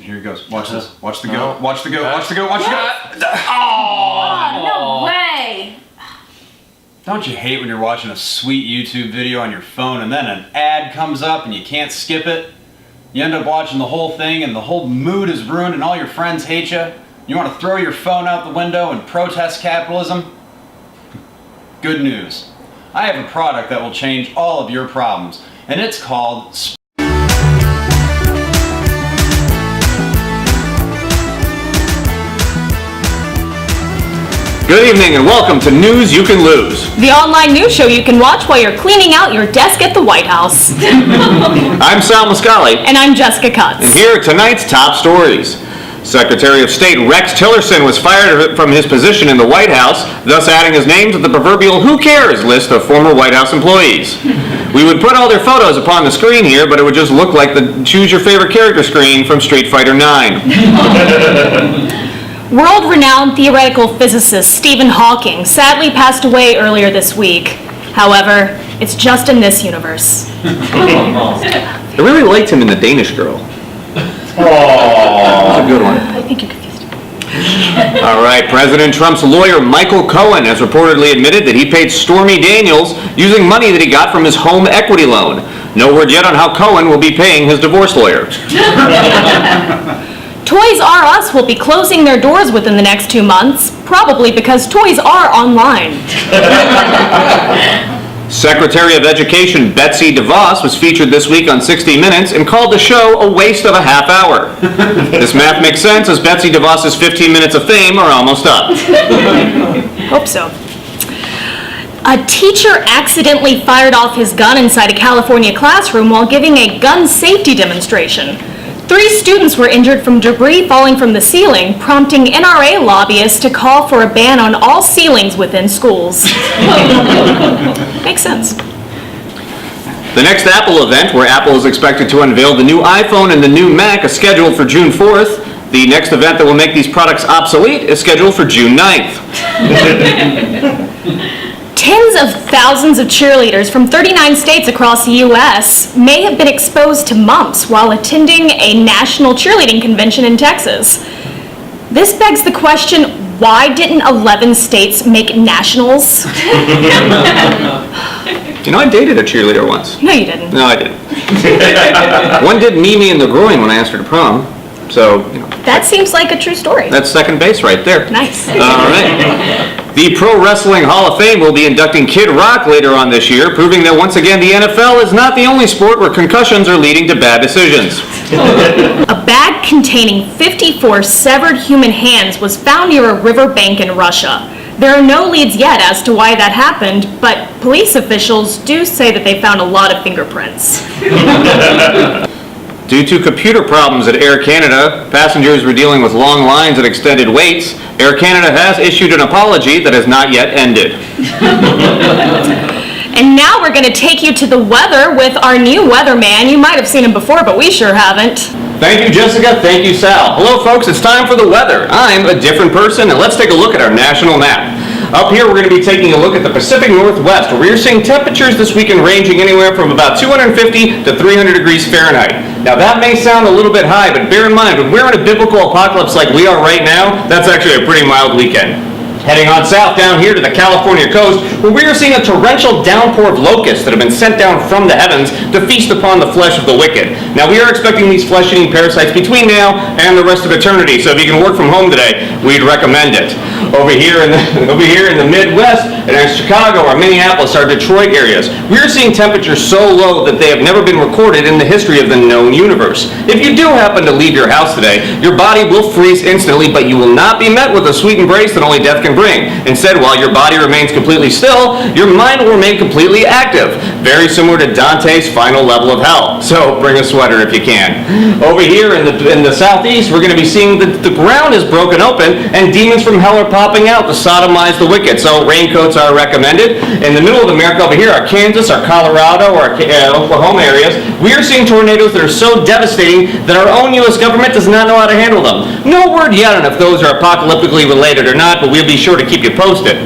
Here he goes. Watch this. Watch the go. Watch the go. Watch the go. Watch the go. Oh, no way. Don't you hate when you're watching a sweet YouTube video on your phone and then an ad comes up and you can't skip it? You end up watching the whole thing and the whole mood is ruined and all your friends hate you. You want to throw your phone out the window and protest capitalism? Good news. I have a product that will change all of your problems, and it's called Good evening and welcome to News You Can Lose. The online news show you can watch while you're cleaning out your desk at the White House. I'm Sal Muscali. And I'm Jessica Cutts. And here are tonight's top stories. Secretary of State Rex Tillerson was fired from his position in the White House, thus adding his name to the proverbial who cares list of former White House employees. We would put all their photos upon the screen here, but it would just look like the choose your favorite character screen from Street Fighter 9. World-renowned theoretical physicist Stephen Hawking sadly passed away earlier this week. However, it's just in this universe. I really liked him in The Danish Girl. Oh, that's a good one. I think you're confused. All right, President Trump's lawyer Michael Cohen has reportedly admitted that he paid Stormy Daniels using money that he got from his home equity loan. No word yet on how Cohen will be paying his divorce lawyer. Toys R Us will be closing their doors within the next 2 months, probably because toys are online. Secretary of Education Betsy DeVos was featured this week on 60 Minutes and called the show a waste of a half hour. This math makes sense as Betsy DeVos's 15 minutes of fame are almost up. Hope so. A teacher accidentally fired off his gun inside a California classroom while giving a gun safety demonstration. 3 students were injured from debris falling from the ceiling, prompting NRA lobbyists to call for a ban on all ceilings within schools. Makes sense. The next Apple event, where Apple is expected to unveil the new iPhone and the new Mac, is scheduled for June 4th. The next event that will make these products obsolete is scheduled for June 9th. Tens of thousands of cheerleaders from 39 states across the U.S. may have been exposed to mumps while attending a national cheerleading convention in Texas. This begs the question, why didn't 11 states make nationals? You know, I dated a cheerleader once. No, you didn't. No, I didn't. One did knee me in the groin when I asked her to prom. So, you know. That seems like a true story. That's second base right there. Nice. All right. The Pro Wrestling Hall of Fame will be inducting Kid Rock later on this year, proving that once again the NFL is not the only sport where concussions are leading to bad decisions. A bag containing 54 severed human hands was found near a riverbank in Russia. There are no leads yet as to why that happened, but police officials do say that they found a lot of fingerprints. Due to computer problems at Air Canada, passengers were dealing with long lines and extended waits. Air Canada has issued an apology that has not yet ended. And now we're going to take you to the weather with our new weatherman. You might have seen him before, but we sure haven't. Thank you, Jessica. Thank you, Sal. Hello, folks. It's time for the weather. I'm a different person, and let's take a look at our national map. Up here, we're going to be taking a look at the Pacific Northwest, where we're seeing temperatures this weekend ranging anywhere from about 250 to 300 degrees Fahrenheit. Now, that may sound a little bit high, but bear in mind, when we're in a biblical apocalypse like we are right now, that's actually a pretty mild weekend. Heading on south down here to the California coast, where we are seeing a torrential downpour of locusts that have been sent down from the heavens to feast upon the flesh of the wicked. Now, we are expecting these flesh-eating parasites between now and the rest of eternity, so if you can work from home today, we'd recommend it. Over here in the Midwest, and in Chicago, our Minneapolis, our Detroit areas, we are seeing temperatures so low that they have never been recorded in the history of the known universe. If you do happen to leave your house today, your body will freeze instantly, but you will not be met with a sweet embrace that only death can bring. Instead, while your body remains completely still, your mind will remain completely active, very similar to Dante's final level of hell. So bring a sweater if you can. Over here in the southeast, we're going to be seeing the ground is broken open and demons from hell are popping out to sodomize the wicked. So raincoats are recommended. In the middle of America over here, our Kansas, our Colorado, our Oklahoma areas, we are seeing tornadoes that are so devastating that our own U.S. government does not know how to handle them. No word yet on if those are apocalyptically related or not, but we'll be sure to keep you posted.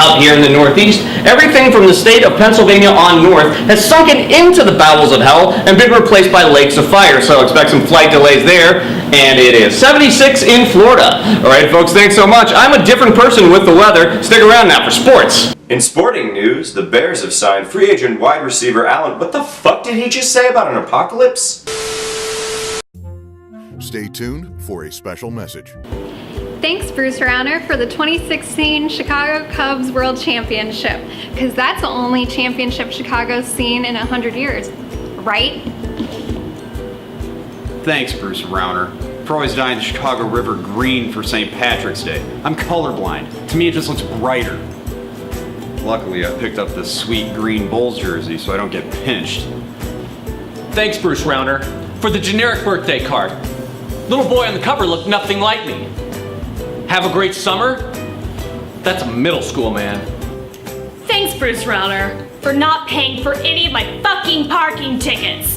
Up here in the Northeast, everything from the state of Pennsylvania on north has sunken into the bowels of hell and been replaced by lakes of fire, so expect some flight delays there. And it is 76 in Florida. All right, folks, thanks so much. I'm a different person with the weather. Stick around now for sports. In sporting news, the Bears have signed free agent wide receiver Allen. What the fuck did he just say about an apocalypse? Stay tuned for a special message. Thanks, Bruce Rauner, for the 2016 Chicago Cubs World Championship, because that's the only championship Chicago's seen in 100 years, right? Thanks, Bruce Rauner, for always dyeing the Chicago River green for St. Patrick's Day. I'm colorblind. To me, it just looks brighter. Luckily, I picked up this sweet green Bulls jersey so I don't get pinched. Thanks, Bruce Rauner, for the generic birthday card. Little boy on the cover looked nothing like me. Have a great summer? That's a middle school man. Thanks, Bruce Rauner, for not paying for any of my fucking parking tickets.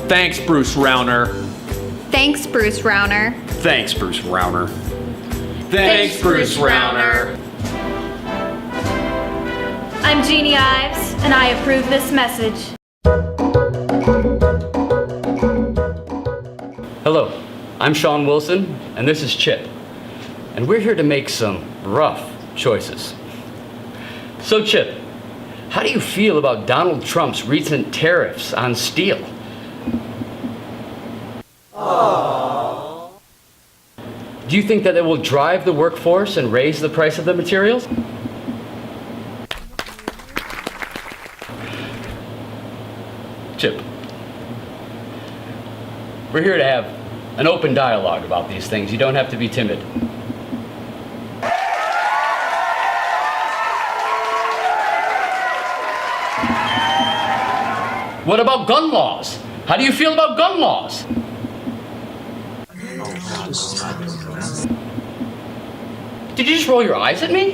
Thanks, Bruce Rauner. Thanks, Bruce Rauner. Thanks, Bruce Rauner. Thanks, Bruce Rauner. I'm Jeannie Ives, and I approve this message. Hello, I'm Sean Wilson, and this is Chip. And we're here to make some rough choices. So Chip, how do you feel about Donald Trump's recent tariffs on steel? Aww. Do you think that it will drive the workforce and raise the price of the materials? Chip, we're here to have an open dialogue about these things. You don't have to be timid. What about gun laws? How do you feel about gun laws? Did you just roll your eyes at me?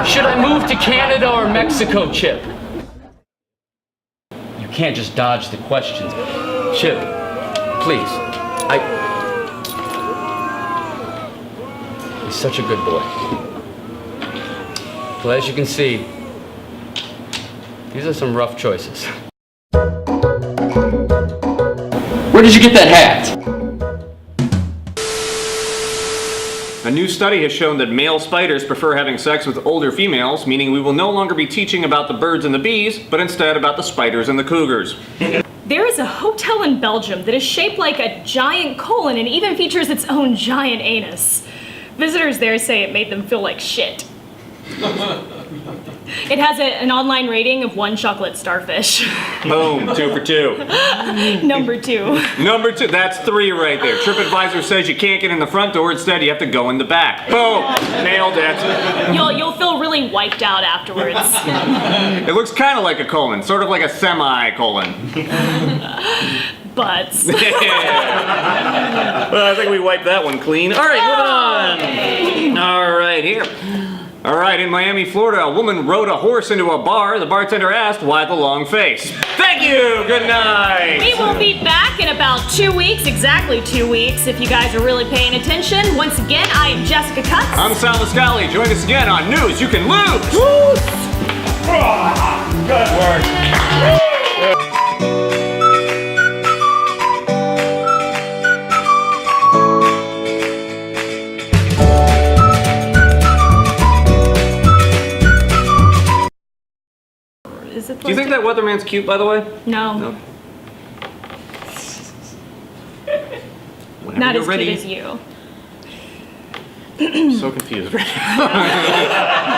Should I move to Canada or Mexico, Chip? You can't just dodge the questions. Chip, please. He's such a good boy. Well, as you can see, these are some rough choices. Where did you get that hat? A new study has shown that male spiders prefer having sex with older females, meaning we will no longer be teaching about the birds and the bees, but instead about the spiders and the cougars. There is a hotel in Belgium that is shaped like a giant colon and even features its own giant anus. Visitors there say it made them feel like shit. It has an online rating of 1 chocolate starfish. Boom, 2 for 2. Number 2. Number 2, that's 3 right there. TripAdvisor says you can't get in the front door, instead you have to go in the back. Boom, nailed it. You'll feel really wiped out afterwards. It looks kind of like a colon, sort of like a semi-colon. Butts. Well, I think we wiped that one clean. All right, moving on. All right, here. All right, in Miami, Florida, a woman rode a horse into a bar. The bartender asked, why the long face? Thank you, good night. We will be back in about 2 weeks, exactly 2 weeks, if you guys are really paying attention. Once again, I am Jessica Cutts. I'm Sal Mascali. Join us again on News You Can Lose. Good work. Do you think that weatherman's cute, by the way? No. Not as cute as you. So confused right now.